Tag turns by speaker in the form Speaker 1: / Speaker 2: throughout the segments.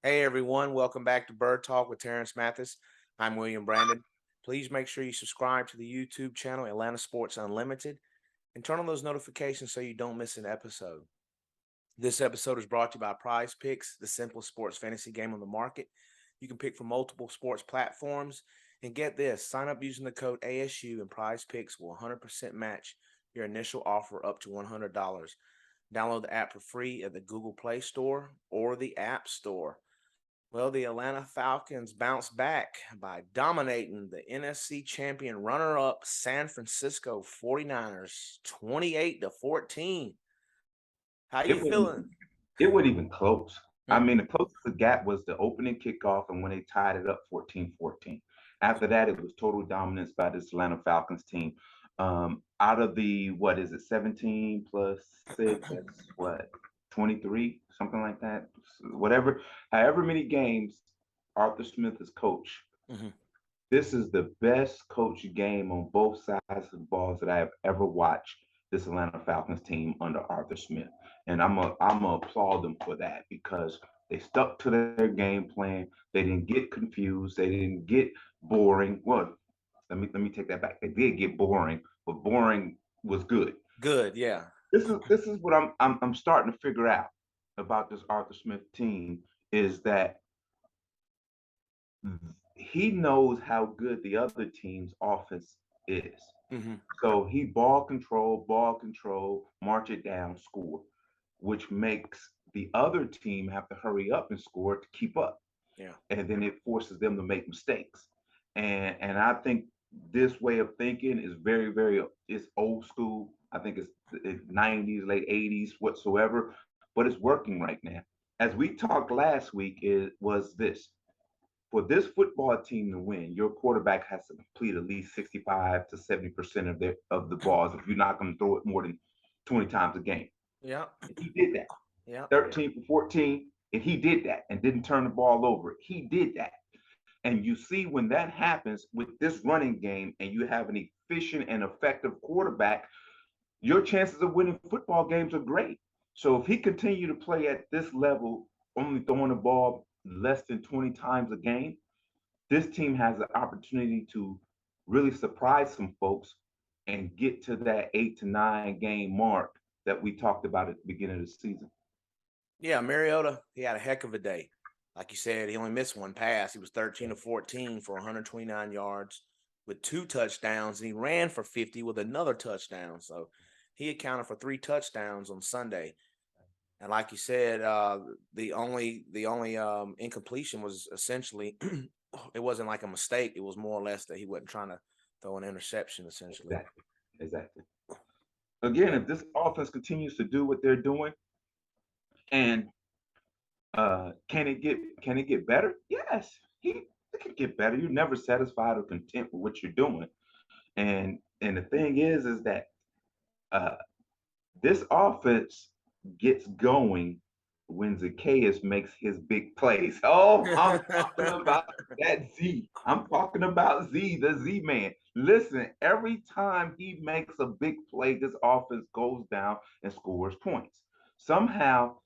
Speaker 1: Hey everyone, welcome back to Bird Talk with Terrence Mathis. I'm William Brandon. Please make sure you subscribe to the YouTube channel Atlanta Sports Unlimited and turn on those notifications so you don't miss an episode. This episode is brought to you by Prize Picks, the simplest sports fantasy game on the market. You can pick from multiple sports platforms. And get this, sign up using the code ASU and Prize Picks will 100% match your initial offer up to $100. Download the app for free at the Google Play Store or the App Store. Well, the Atlanta Falcons bounced back by dominating the NFC champion runner-up San Francisco 49ers 28-14. How you
Speaker 2: It wasn't
Speaker 1: feeling?
Speaker 2: it wasn't even close. I
Speaker 1: Hmm.
Speaker 2: mean, the closest the gap was the opening kickoff and when they tied it up 14-14. After that, it was total dominance by this Atlanta Falcons team. Out of the, what is it, 17 plus 6, that's what, 23, something like that. Whatever, however many games Arthur Smith has coached,
Speaker 1: Hmm.
Speaker 2: this is the best coach game on both sides of the balls that I have ever watched this Atlanta Falcons team under Arthur Smith. And I'm a applaud them for that because they stuck to their game plan. They didn't get confused. They didn't get boring. Well, let me take that back. They did get boring, but boring was good.
Speaker 1: Good, yeah.
Speaker 2: This is what I'm starting to figure out about this Arthur Smith team is that he knows how good the other team's offense is.
Speaker 1: Hmm.
Speaker 2: So he ball control, march it down, score, which makes the other team have to hurry up and score to keep up.
Speaker 1: Yeah.
Speaker 2: And then it forces them to make mistakes. And I think this way of thinking is very, very it's old school. I think it's 90s, late 80s, whatsoever, but it's working right now. As we talked last week, it was this for this football team to win, your quarterback has to complete at least 65 to 70% of the balls if you're not going to throw it more than 20 times a game.
Speaker 1: Yeah.
Speaker 2: And he did that.
Speaker 1: Yeah.
Speaker 2: 13 for 14, and he did that and didn't turn the ball over. He did that. And you see when that happens with this running game and you have an efficient and effective quarterback, your chances of winning football games are great. So if he continue to play at this level, only throwing the ball less than 20 times a game, this team has the opportunity to really surprise some folks and get to that 8 to 9 game mark that we talked about at the beginning of the season.
Speaker 1: Yeah, Mariota, he had a heck of a day. Like you said, he only missed one pass. He was 13 to 14 for 129 yards with two touchdowns, and he ran for 50 with another touchdown. So he accounted for three touchdowns on Sunday. And like you said, the only incompletion was essentially it wasn't like a mistake. It was more or less that he wasn't trying to throw an interception. Essentially,
Speaker 2: Exactly. Exactly. Again, if this offense continues to do what they're doing, and can it get better? Yes, it can get better. You're never satisfied or content with what you're doing. And the thing is that uh, this offense gets going when Zacchaeus makes his big plays. Oh, I'm talking about that Z. I'm talking about Z, the Z man. Listen, every time he makes a big play, this offense goes down and scores points. Somehow,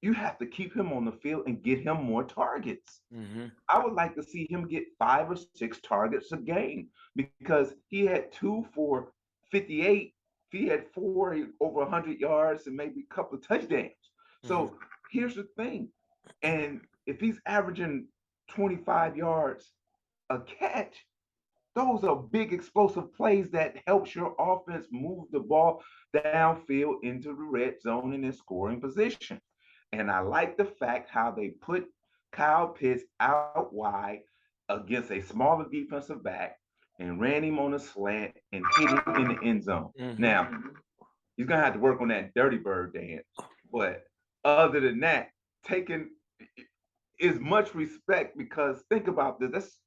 Speaker 2: you have to keep him on the field and get him more targets.
Speaker 1: hmm
Speaker 2: I would like to see him get 5 or 6 targets a game because he had two for 58. He had four over 100 yards and maybe a couple of touchdowns.
Speaker 1: hmm
Speaker 2: So here's the thing. And if he's averaging 25 yards a catch, those are big explosive plays that helps your offense move the ball downfield into the red zone and in scoring position. And I like the fact how they put Kyle Pitts out wide against a smaller defensive back and ran him on a slant and hit him in the end zone.
Speaker 1: hmm
Speaker 2: Now, he's going to have to work on that dirty bird dance. But other than that, taking is much respect because think about this. That's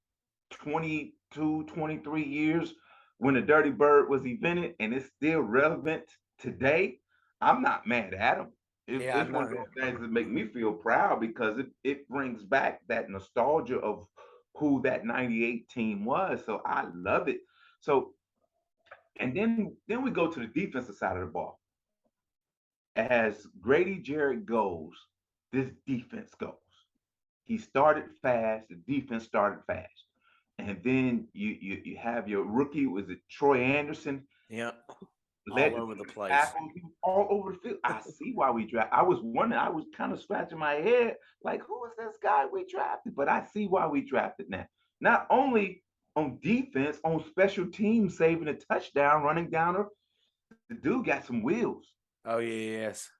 Speaker 2: 22, 23 years when the Dirty Bird was invented and it's still relevant today. I'm not mad at him.
Speaker 1: Yeah, I
Speaker 2: It's one
Speaker 1: know.
Speaker 2: of
Speaker 1: Yeah.
Speaker 2: those things that make me feel proud because it brings back that nostalgia of who that 98 team was. So I love it. So, and then we go to the defensive side of the ball. As Grady Jarrett goes, this defense goes. He started fast. The defense started fast, and then you have your rookie. Was it Troy Anderson?
Speaker 1: Yep.
Speaker 2: Led
Speaker 1: All
Speaker 2: the
Speaker 1: over the
Speaker 2: team in
Speaker 1: place.
Speaker 2: tackles. He was all over the field. I see why we draft. I was wondering. I was kind of scratching my head, like, who is this guy we drafted? But I see why we drafted now. Not only on defense, on special teams, saving a touchdown, running down her. The dude got some wheels.
Speaker 1: Oh yeah, yes.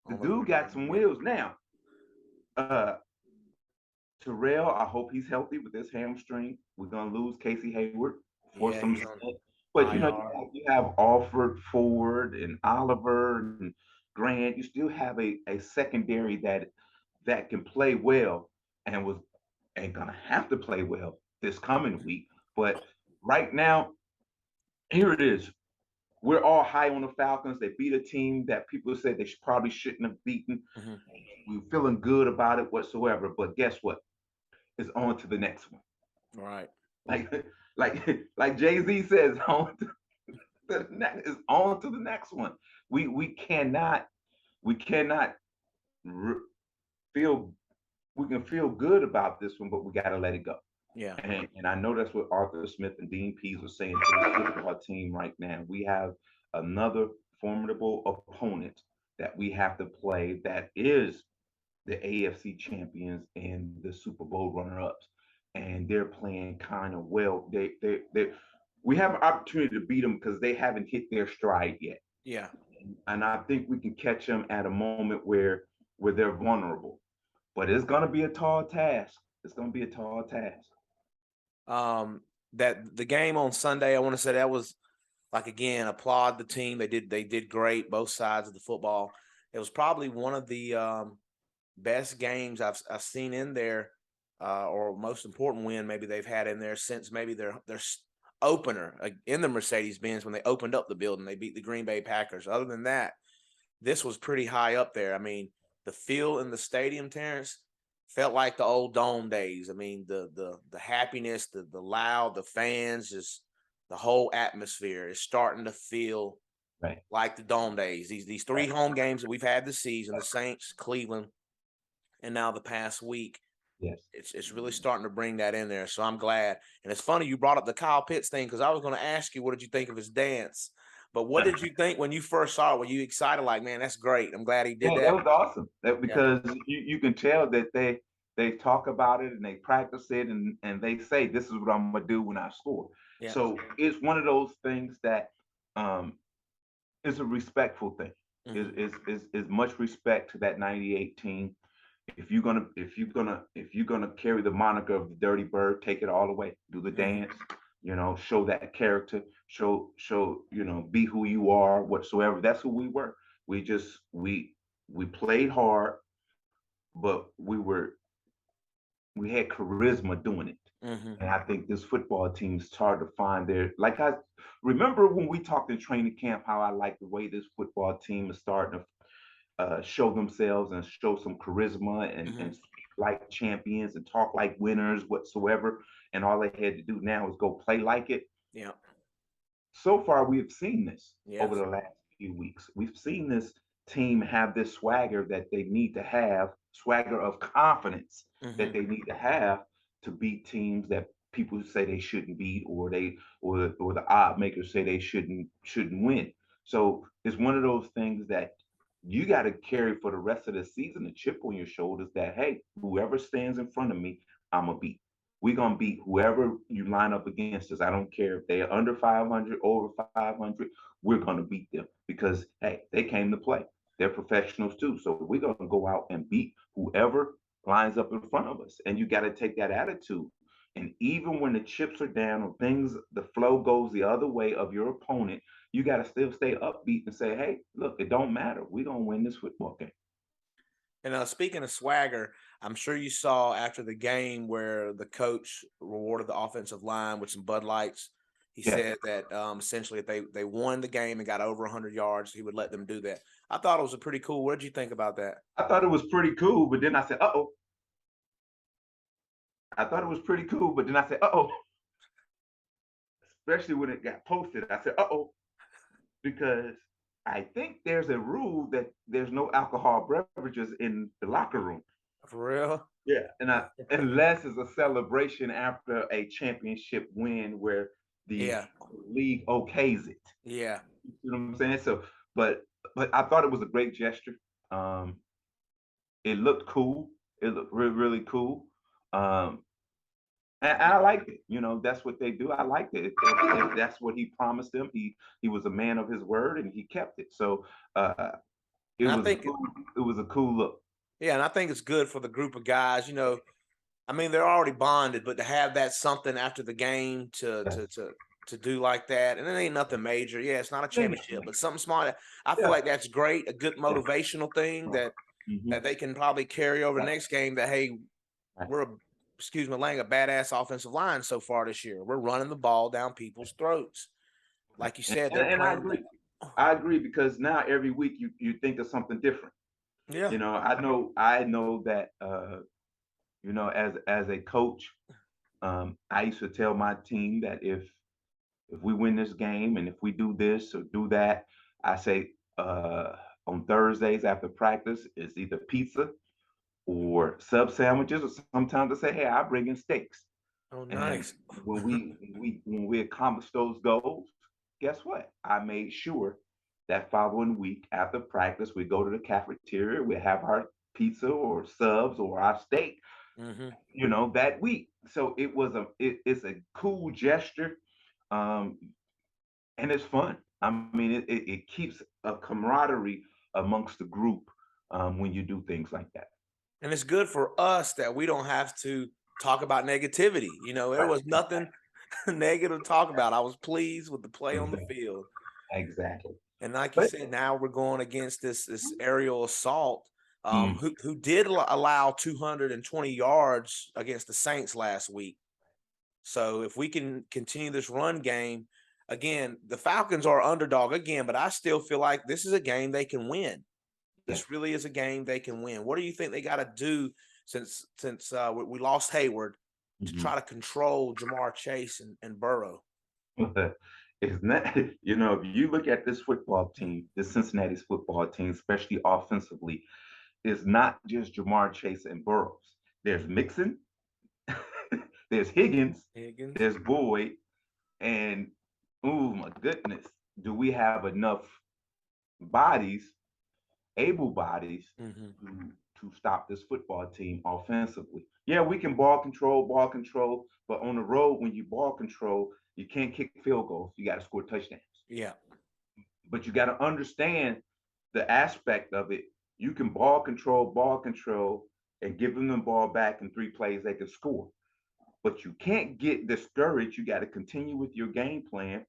Speaker 2: The
Speaker 1: On the
Speaker 2: dude got some
Speaker 1: yeah.
Speaker 2: wheels. Now, uh, Terrell, I hope he's healthy with this hamstring. We're gonna lose Casey Hayward for
Speaker 1: Yeah,
Speaker 2: some
Speaker 1: he's on
Speaker 2: stint. But
Speaker 1: IR.
Speaker 2: you have Alford, Ford, and Oliver and Grant. You still have a secondary that can play well and was ain't gonna have to play well this coming week. But right now, here it is. We're all high on the Falcons. They beat a team that people said they probably shouldn't have beaten.
Speaker 1: Hmm.
Speaker 2: We're feeling good about it whatsoever. But guess what? It's on to the next one.
Speaker 1: Right.
Speaker 2: Like like Jay-Z says, on to the next is on to the next one. We cannot re- feel we can feel good about this one, but we got to let it go.
Speaker 1: Yeah.
Speaker 2: And I know that's what Arthur Smith and Dean Pease are saying to the football team right now. We have another formidable opponent that we have to play that is the AFC champions and the Super Bowl runner-ups, and they're playing kind of well. They we have an opportunity to beat them because they haven't hit their stride yet,
Speaker 1: Yeah.
Speaker 2: and I think we can catch them at a moment where they're vulnerable. But it's gonna be a tall task. It's gonna be a tall task.
Speaker 1: Um, that the game on Sunday, I want to say that was like again, applaud the team. They did great, both sides of the football. It was probably one of the best games I've seen in there, or most important win maybe they've had in there since maybe their opener in the Mercedes Benz when they opened up the building. They beat the Green Bay Packers. Other than that, this was pretty high up there. I mean, the field in the stadium, Terrence, felt like the old dome days. I mean, the happiness, the loud, the fans, just the whole atmosphere is starting to feel
Speaker 2: Right.
Speaker 1: like the dome days. These three
Speaker 2: Right.
Speaker 1: home games that we've had this season, the Saints, Cleveland, and now the past week,
Speaker 2: Yes.
Speaker 1: it's really starting to bring that in there. So I'm glad. And it's funny you brought up the Kyle Pitts thing because I was going to ask you what did you think of his dance. But what did you think when you first saw it? Were you excited? Like, man, that's great. I'm glad he did
Speaker 2: Yeah, that
Speaker 1: that.
Speaker 2: was awesome.
Speaker 1: Yeah,
Speaker 2: Because you can tell that they talk about it and they practice it and they say this is what I'm gonna do when I score.
Speaker 1: yeah.
Speaker 2: So it's one of those things that um, is a respectful thing.
Speaker 1: Hmm.
Speaker 2: Is much respect to that '98 team. If you're gonna carry the moniker of the Dirty Bird, take it all the way. Do the
Speaker 1: Hmm.
Speaker 2: dance. Show that character. Show. Be who you are. Whatsoever. That's who we were. We played hard, but we had charisma doing it.
Speaker 1: Hmm.
Speaker 2: And I think this football team is starting to find their like I remember when we talked in training camp how I like the way this football team is starting to show themselves and show some charisma and
Speaker 1: Hmm.
Speaker 2: speak like champions and talk like winners whatsoever. And all they had to do now is go play like it.
Speaker 1: Yeah.
Speaker 2: So far, we have seen this over
Speaker 1: Yes.
Speaker 2: the last few weeks. We've seen this team have this swagger that they need to have, swagger of confidence that
Speaker 1: Hmm.
Speaker 2: they need to have to beat teams that people say they shouldn't beat, or the odd makers say they shouldn't win. So it's one of those things that you got to carry for the rest of the season, a chip on your shoulders that hey, whoever stands in front of me, I'm gonna beat. We're gonna beat whoever you line up against us. I don't care if they're under 500, over 500. We're gonna beat them because hey, they came to play. They're professionals too. So we're gonna go out and beat whoever lines up in front of us. And you got to take that attitude. And even when the chips are down or the flow goes the other way of your opponent, you got to still stay upbeat and say, hey, look, it don't matter. We're gonna win this football game.
Speaker 1: And speaking of swagger, I'm sure you saw after the game where the coach rewarded the offensive line with some Bud Lights. He
Speaker 2: Yes.
Speaker 1: said that essentially if they won the game and got over 100 yards, he would let them do that. I thought it was a pretty cool. What did you think about that?
Speaker 2: I thought it was pretty cool, but then I said, uh oh. I thought it was pretty cool, but then I said, uh oh. Especially when it got posted, I said, uh oh, because I think there's a rule that there's no alcohol beverages in the locker room.
Speaker 1: For real?
Speaker 2: Yeah, unless it's a celebration after a championship win where the
Speaker 1: Yeah.
Speaker 2: league okays it.
Speaker 1: Yeah.
Speaker 2: You know what I'm saying? So, but I thought it was a great gesture. Um, it looked cool. It looked really really cool. Um, and I liked it. You know, that's what they do. I liked it. If that's what he promised them, he was a man of his word, and he kept it. So it
Speaker 1: And I
Speaker 2: was
Speaker 1: think
Speaker 2: cool. It was a cool look.
Speaker 1: yeah, and I think it's good for the group of guys, I mean, they're already bonded, but to have that something after the game
Speaker 2: Yes.
Speaker 1: to do like that, and it ain't nothing major. Yeah, it's not a
Speaker 2: Yeah.
Speaker 1: championship, but something small. I feel
Speaker 2: Yeah.
Speaker 1: like that's great, a good
Speaker 2: Yeah.
Speaker 1: motivational thing that
Speaker 2: Mhm.
Speaker 1: they can probably carry over the
Speaker 2: Right.
Speaker 1: next game. That hey,
Speaker 2: Right.
Speaker 1: we're excuse me, laying a badass offensive line so far this year. We're running the ball down people's throats. Like you said, they're
Speaker 2: And I
Speaker 1: playing.
Speaker 2: agree. I agree because now every week you think of something different.
Speaker 1: Yeah.
Speaker 2: You know, I know that you know, as a coach, I used to tell my team that if we win this game and if we do this or do that, I say on Thursdays after practice, it's either pizza or sub sandwiches, or sometimes I say, hey, I bring in steaks.
Speaker 1: Oh,
Speaker 2: And
Speaker 1: nice.
Speaker 2: when we accomplished those goals, guess what? I made sure that following week after practice, we go to the cafeteria, we have our pizza or subs or our steak,
Speaker 1: Hmm.
Speaker 2: you know, that week. So it's a cool gesture, um, and it's fun. I mean, it keeps a camaraderie amongst the group when you do things like that.
Speaker 1: And it's good for us that we don't have to talk about negativity. There
Speaker 2: Right.
Speaker 1: was nothing negative to talk about. I was pleased with the play on the
Speaker 2: Exactly.
Speaker 1: field.
Speaker 2: Exactly.
Speaker 1: And like you
Speaker 2: But
Speaker 1: said, now we're going against this aerial assault,
Speaker 2: mm,
Speaker 1: who did allow 220 yards against the Saints last week. So if we can continue this run game, again, the Falcons are underdog again, but I still feel like this is a game they can win.
Speaker 2: yeah.
Speaker 1: This really is a game they can win. What do you think they got to do since we lost Hayward to
Speaker 2: Mhm.
Speaker 1: try to control Jamar Chase and Burrow?
Speaker 2: It's not, you know, if you look at this football team, this Cincinnati's football team, especially offensively, it's not just Jamar Chase and Burrows. There's Mixon, there's Higgins,
Speaker 1: Higgins.
Speaker 2: there's Boyd, and oh my goodness, do we have enough bodies, able bodies,
Speaker 1: Hmm.
Speaker 2: to stop this football team offensively? Yeah, we can ball control, but on the road, when you ball control, you can't kick field goals. You got to score touchdowns.
Speaker 1: Yeah.
Speaker 2: But you got to understand the aspect of it. You can ball control, and give them the ball back in 3 plays, they can score. But you can't get discouraged. You got to continue with your game plan.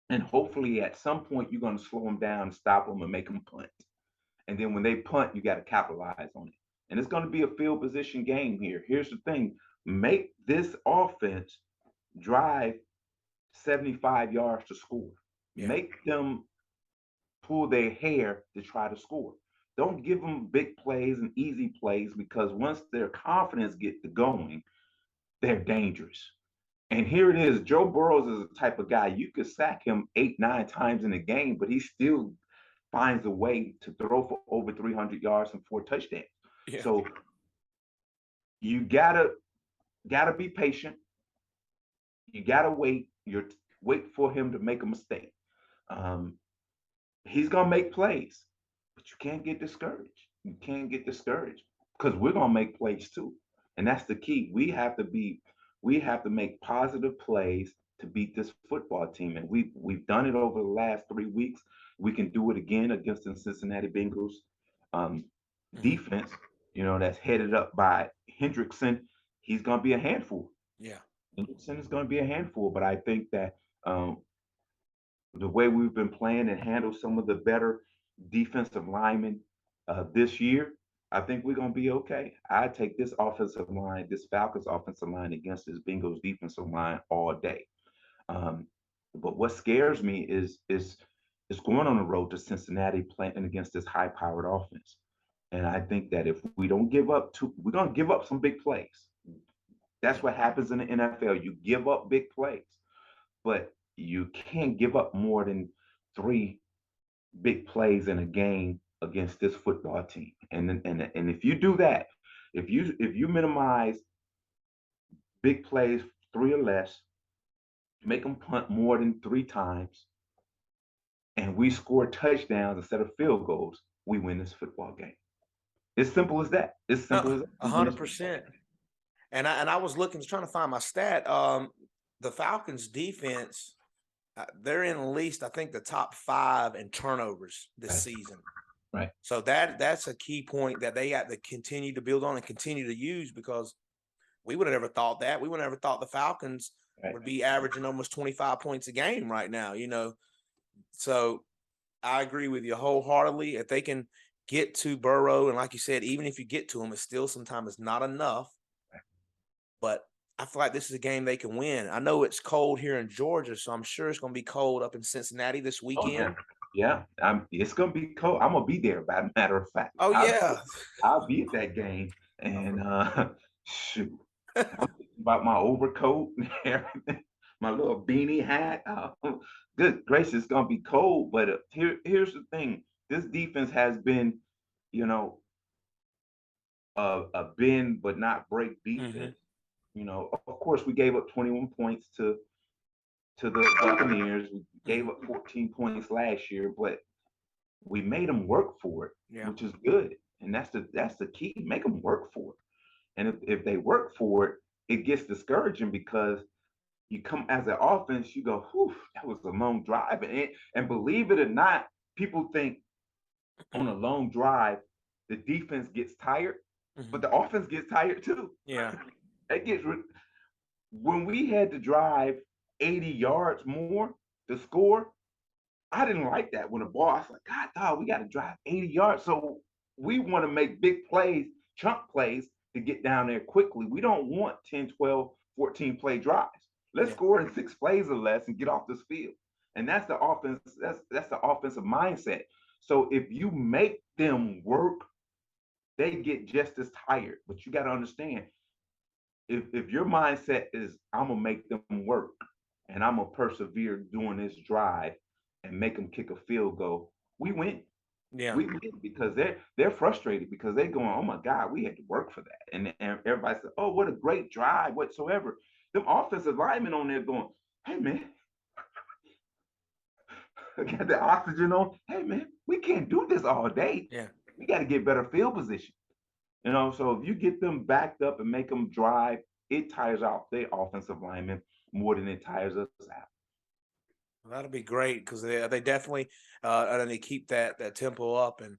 Speaker 2: And hopefully, at some point, you're going to slow them down, and stop them, and make them punt. And then when they punt, you got to capitalize on it. And it's going to be a field position game here. Here's the thing: make this offense drive 75 yards to score.
Speaker 1: Yeah.
Speaker 2: Make them pull their hair to try to score. Don't give them big plays and easy plays, because once their confidence gets going, they're dangerous. And here it is. Joe Burrows is the type of guy you could sack him 8, 9 times in a game, but he still finds a way to throw for over 300 yards and 4 touchdowns.
Speaker 1: Yeah.
Speaker 2: So you gotta be patient. You gotta wait for him to make a mistake. Um, he's gonna make plays, but you can't get discouraged. You can't get discouraged because we're gonna make plays too, and that's the key. We have to make positive plays to beat this football team, and we've done it over the last 3 weeks. We can do it again against the Cincinnati Bengals um,
Speaker 1: Hmm.
Speaker 2: defense. You know, that's headed up by Hendrickson. He's gonna be a handful.
Speaker 1: Yeah.
Speaker 2: Hendrickson is gonna be a handful, but I think that um, the way we've been playing and handle some of the better defensive linemen this year, I think we're going to be okay. I take this offensive line, this Falcons offensive line against this Bengals defensive line all day. Um, but what scares me is going on the road to Cincinnati playing against this high-powered offense. And I think that if we don't give up we're going to give up some big plays. That's
Speaker 1: Yeah.
Speaker 2: what happens in the NFL. You give up big plays, but you can't give up more than 3 big plays in a game against this football team. And if you do that, If you minimize big plays 3 or less, make them punt more than 3 times, and we score touchdowns instead of field goals, we win this football game. It's simple as that. It's simple as that.
Speaker 1: A
Speaker 2: We win
Speaker 1: hundred
Speaker 2: this football
Speaker 1: percent.
Speaker 2: game.
Speaker 1: And I was looking, trying to find my stat. The Falcons defense, they're in at least, I think, the top 5 in turnovers this
Speaker 2: Right.
Speaker 1: season.
Speaker 2: Right.
Speaker 1: So that's a key point that they got to continue to build on and continue to use, because we would have never thought that. We would have never thought the Falcons
Speaker 2: Right.
Speaker 1: would be averaging almost 25 points a game right now, So I agree with you wholeheartedly. If they can get to Burrow, and like you said, even if you get to him, it's still sometimes not enough. But I feel like this is a game they can win. I know it's cold here in Georgia, so I'm sure it's going to be cold up in Cincinnati this
Speaker 2: Oh yeah.
Speaker 1: weekend.
Speaker 2: Yeah. It's gonna be cold. I'm gonna be there, by a matter of fact.
Speaker 1: Oh yeah.
Speaker 2: I'll be at that game. And shoot. I'm thinking about my overcoat and everything, my little beanie hat. Good gracious, it's gonna be cold. But here's the thing: this defense has been, you know, a bend but not break
Speaker 1: Mhm.
Speaker 2: defense. Of course, we gave up 21 points to the Buccaneers. We gave
Speaker 1: Mhm.
Speaker 2: up 14 points last year, but we made them work for it,
Speaker 1: Yeah.
Speaker 2: which is good. And that's the key. Make them work for it. And if they work for it, it gets discouraging because you come as an offense, you go, whew, that was a long drive. And believe it or not, people think on a long drive, the defense gets tired, but
Speaker 1: Mhm.
Speaker 2: the offense gets tired too.
Speaker 1: Yeah.
Speaker 2: It gets when we had to drive 80 yards more to score. I didn't like that when the ball. I was like, God, dog, we got to drive 80 yards. So we want to make big plays, chunk plays to get down there quickly. We don't want 10, 12, 14 play drives. Let's
Speaker 1: Yeah.
Speaker 2: score in 6 plays or less and get off this field. And that's the offense. That's the offensive mindset. So if you make them work, they get just as tired. But you got to understand, if your mindset is I'm gonna make them work and I'm gonna persevere doing this drive and make them kick a field goal, we win.
Speaker 1: Yeah.
Speaker 2: We win because they're frustrated because they're going, oh my God, we had to work for that. And everybody said, oh, what a great drive whatsoever. Them offensive linemen on there going, hey man, got the oxygen on. Hey man, we can't do this all day.
Speaker 1: Yeah.
Speaker 2: We got to get better field position. So if you get them backed up and make them drive, it tires out their offensive linemen more than it tires us out.
Speaker 1: Well, that'll be great, because they definitely and they keep that tempo up, and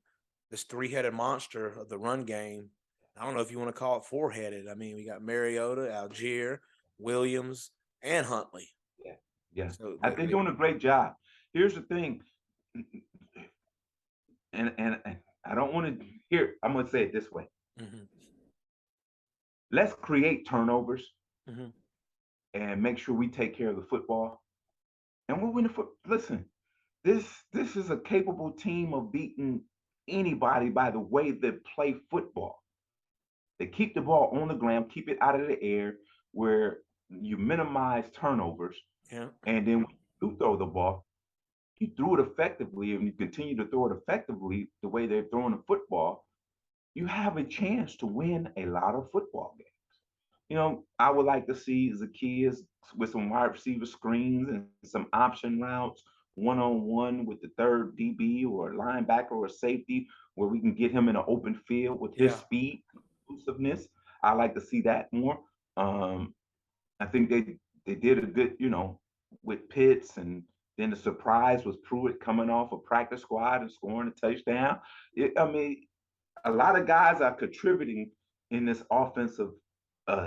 Speaker 1: this 3-headed monster of the run game. I don't know if you want to call it 4-headed. I mean, we got Mariota, Algier, Williams, and Huntley.
Speaker 2: Yeah, yeah.
Speaker 1: So
Speaker 2: They're doing a great job. Here's the thing, and I don't want to hear. I'm going to say it this way.
Speaker 1: Mhm.
Speaker 2: Let's create turnovers
Speaker 1: Mhm.
Speaker 2: and make sure we take care of the football, and we'll win the foot. Listen, this is a capable team of beating anybody by the way they play football. They keep the ball on the ground, keep it out of the air, where you minimize turnovers,
Speaker 1: Yeah.
Speaker 2: and then when you throw the ball, you threw it effectively, and you continue to throw it effectively the way they're throwing the football. You have a chance to win a lot of football games. I would like to see Zacchaeus with some wide receiver screens and some option routes, one on one with the third DB or linebacker or safety, where we can get him in an open field with his
Speaker 1: Yeah.
Speaker 2: speed, elusiveness. I like to see that more. Um, I think they did a good, with Pitts, and then the surprise was Pruitt coming off a practice squad and scoring a touchdown. I mean, a lot of guys are contributing in this offensive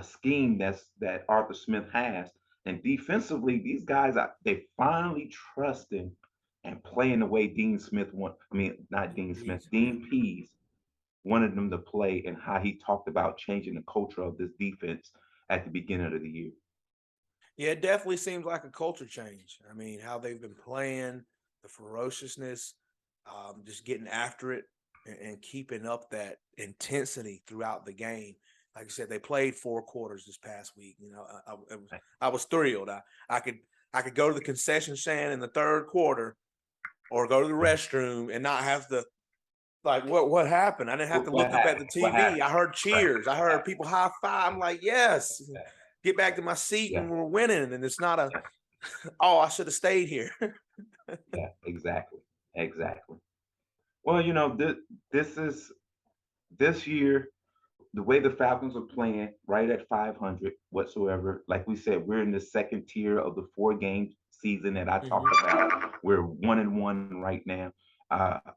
Speaker 2: scheme that Arthur Smith has. And defensively, these guys are they finally trusting and playing the way Dean Smith want. I mean, not Dean Smith,
Speaker 1: Jeez. Yeah.
Speaker 2: Dean Pease wanted them to play, and how he talked about changing the culture of this defense at the beginning of the year.
Speaker 1: Yeah, it definitely seems like a culture change. I mean, how they've been playing, the ferociousness, just getting after it, and keeping up that intensity throughout the game. Like I said, they played 4 quarters this past week. I was thrilled. I could I could go to the concession stand in the third quarter, or go to the restroom and not have to Like, what happened? I didn't have to
Speaker 2: What
Speaker 1: look up at
Speaker 2: happened?
Speaker 1: the
Speaker 2: What
Speaker 1: TV.
Speaker 2: happened?
Speaker 1: I heard
Speaker 2: Right.
Speaker 1: cheers. I
Speaker 2: What
Speaker 1: heard
Speaker 2: happened?
Speaker 1: people high five. I'm like, yes,
Speaker 2: Exactly.
Speaker 1: get back to my seat
Speaker 2: Yeah.
Speaker 1: and we're winning. And it's not a,
Speaker 2: Yeah.
Speaker 1: oh, I should have stayed here.
Speaker 2: Yeah. Exactly. Exactly. Well, this is this year, the way the Falcons are playing, right at 500 whatsoever. Like we said, we're in the second tier of the 4 game season that I talked
Speaker 1: Mhm.
Speaker 2: about. We're 1-1 right now.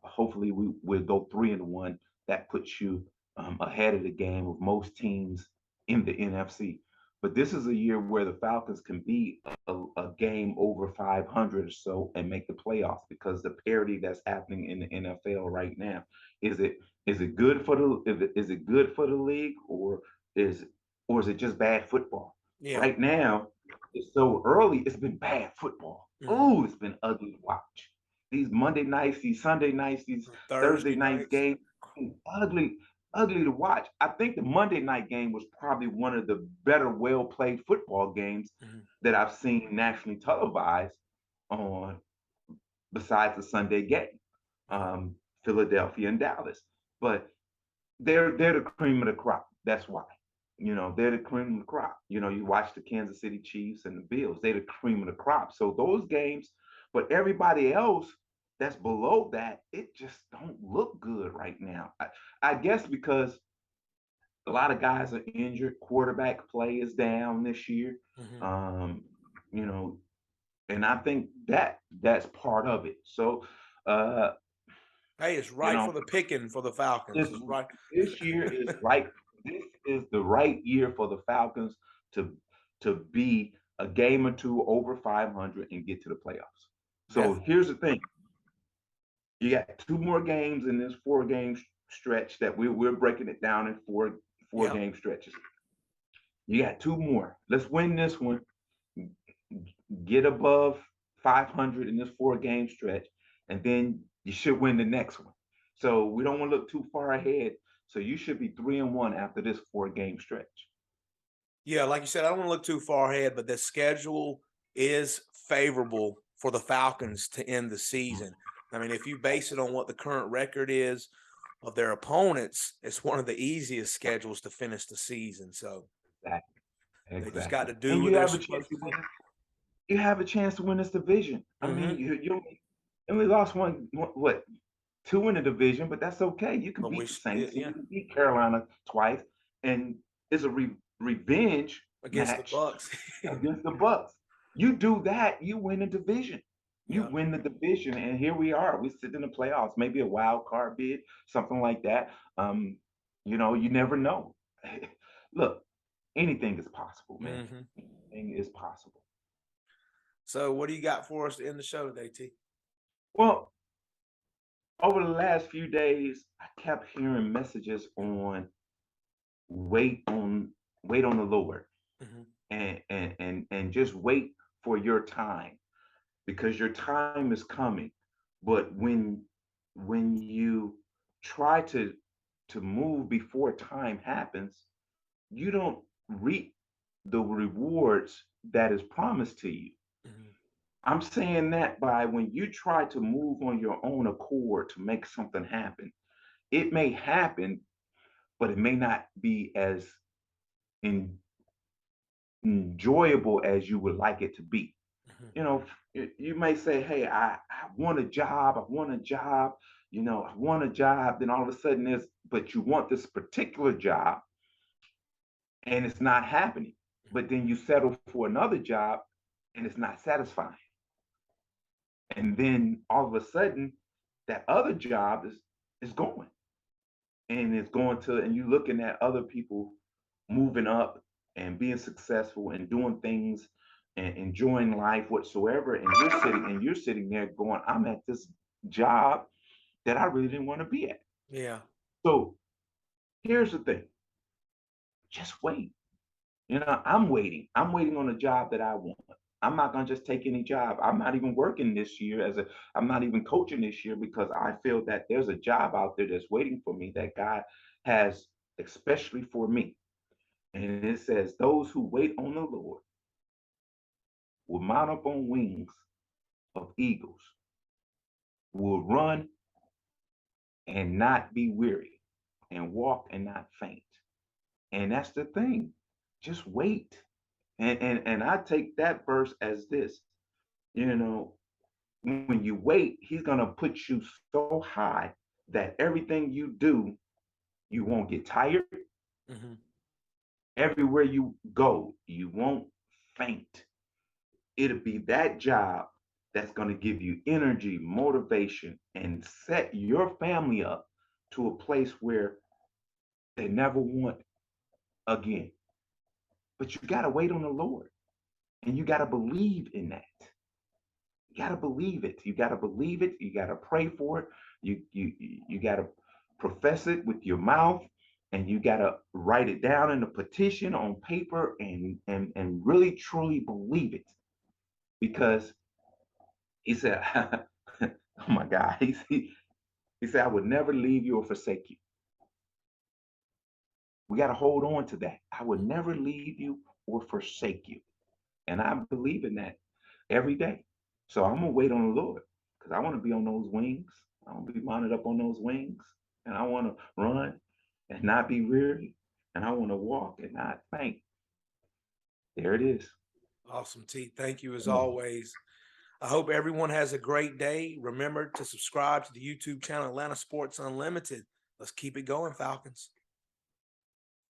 Speaker 2: Hopefully, we'll go 3-1. That puts you ahead of the game of most teams in the NFC. But this is a year where the Falcons can be a game over 500 or so and make the playoffs because the parity that's happening in the NFL right now. Is it is it good for is it good for the league, is is it just bad football?
Speaker 1: Yeah.
Speaker 2: Right now, it's so early. It's been bad football.
Speaker 1: Mhm.
Speaker 2: Oh, it's been ugly to watch. These Monday nights, these Sunday nights, these Thursday
Speaker 1: Thursday
Speaker 2: nights
Speaker 1: nights.
Speaker 2: games, ugly, ugly to watch. I think the Monday night game was probably one of the better, well played football games
Speaker 1: Mhm.
Speaker 2: that I've seen nationally televised on besides the Sunday game,
Speaker 1: Mhm.
Speaker 2: um, Philadelphia and Dallas. But they're the cream of the crop. That's why. They're the cream of the crop. You watch the Kansas City Chiefs and the Bills. They're the cream of the crop. So those games, but everybody else that's below that, it just don't look good right now. I guess because a lot of guys are injured. Quarterback play is down this year.
Speaker 1: Mhm.
Speaker 2: Um, you know, and I think that's part of it. So, uh,
Speaker 1: Hey, it's
Speaker 2: you
Speaker 1: right
Speaker 2: know,
Speaker 1: for the picking for the Falcons.
Speaker 2: this
Speaker 1: It's right.
Speaker 2: this year is right. This is the right year for the Falcons to be a game or two over 500 and get to the playoffs. So
Speaker 1: Definitely.
Speaker 2: here's the thing: you got 2 more games in this 4 game stretch that we're breaking it down in four
Speaker 1: Yeah.
Speaker 2: game stretches. You got 2 more. Let's win this one. Get above 500 in this 4 game stretch, and then you should win the next one. So we don't want to look too far ahead. So you should be 3-1 after this 4 game stretch.
Speaker 1: Yeah, like you said, I don't want to look too far ahead, but the schedule is favorable for the Falcons to end the season. I mean, if you base it on what the current record is of their opponents, it's one of the easiest schedules to finish the season. So
Speaker 2: Exactly.
Speaker 1: they just got
Speaker 2: Exactly.
Speaker 1: to do
Speaker 2: And
Speaker 1: what
Speaker 2: you
Speaker 1: they're
Speaker 2: have a chance
Speaker 1: supposed
Speaker 2: to
Speaker 1: to
Speaker 2: win.
Speaker 1: do.
Speaker 2: You have a chance to win this division. I mean,
Speaker 1: Hmm.
Speaker 2: you only lost what, 2 in the division, but that's okay. You can
Speaker 1: But
Speaker 2: beat
Speaker 1: we,
Speaker 2: the Saints and
Speaker 1: yeah,
Speaker 2: you can beat Carolina twice, and it's a revenge
Speaker 1: against the
Speaker 2: match
Speaker 1: Bucks.
Speaker 2: against the Bucks. You do that, you win the division. You
Speaker 1: Yeah.
Speaker 2: win the division, and here we are. We sit in the playoffs, maybe a wild card bid, something like that. You never know. Look, anything is possible, man.
Speaker 1: Hmm.
Speaker 2: Anything is possible.
Speaker 1: So, what do you got for us to end the show today, T?
Speaker 2: Well, over the last few days, I kept hearing messages on wait on wait on the Lord,
Speaker 1: Hmm.
Speaker 2: and just wait for your time because your time is coming. But when you try to move before time happens, you don't reap the rewards that is promised to you.
Speaker 1: Hmm.
Speaker 2: I'm saying that by when you try to move on your own accord to make something happen, it may happen, but it may not be as en- enjoyable as you would like it to be.
Speaker 1: Hmm.
Speaker 2: You may say, hey, I want a job, I want a job, I want a job. Then all of a sudden but you want this particular job and it's not happening. But then you settle for another job and it's not satisfying. And then all of a sudden that other job is going and it's going to, and you're looking at other people moving up and being successful and doing things and enjoying life whatsoever, and you're sitting there going, I'm at this job that I really didn't want to be at.
Speaker 1: Yeah.
Speaker 2: So here's the thing: just wait. I'm waiting on a job that I want. I'm not gonna just take any job. I'm not even working this year I'm not even coaching this year because I feel that there's a job out there that's waiting for me that God has especially for me. And it says, those who wait on the Lord will mount up on wings of eagles, will run and not be weary, and walk and not faint. And that's the thing. Just wait. And I take that verse as this, you know, when you wait, he's gonna put you so high that everything you do, you won't get tired.
Speaker 1: Hmm.
Speaker 2: Everywhere you go, you won't faint. It'll be that job that's going to give you energy, motivation, and set your family up to a place where they never want again. But you got to wait on the Lord, and you got to believe in that. You got to believe it. You got to believe it. You got to pray for it. You got to profess it with your mouth, and you got to write it down in a petition on paper, and really truly believe it, because he said, "Oh my God," he said, "I would never leave you or forsake you." We got to hold on to that. I would never leave you or forsake you, and I believe in that every day. So I'm gonna wait on the Lord, because I want to be on those wings. I want to be mounted up on those wings, and I want to run and not be weary, and I want to walk and not faint. There it is.
Speaker 1: Awesome, T. Thank you as
Speaker 2: Come on.
Speaker 1: always. I hope everyone has a great day. Remember to subscribe to the YouTube channel Atlanta Sports Unlimited. Let's keep it going, Falcons.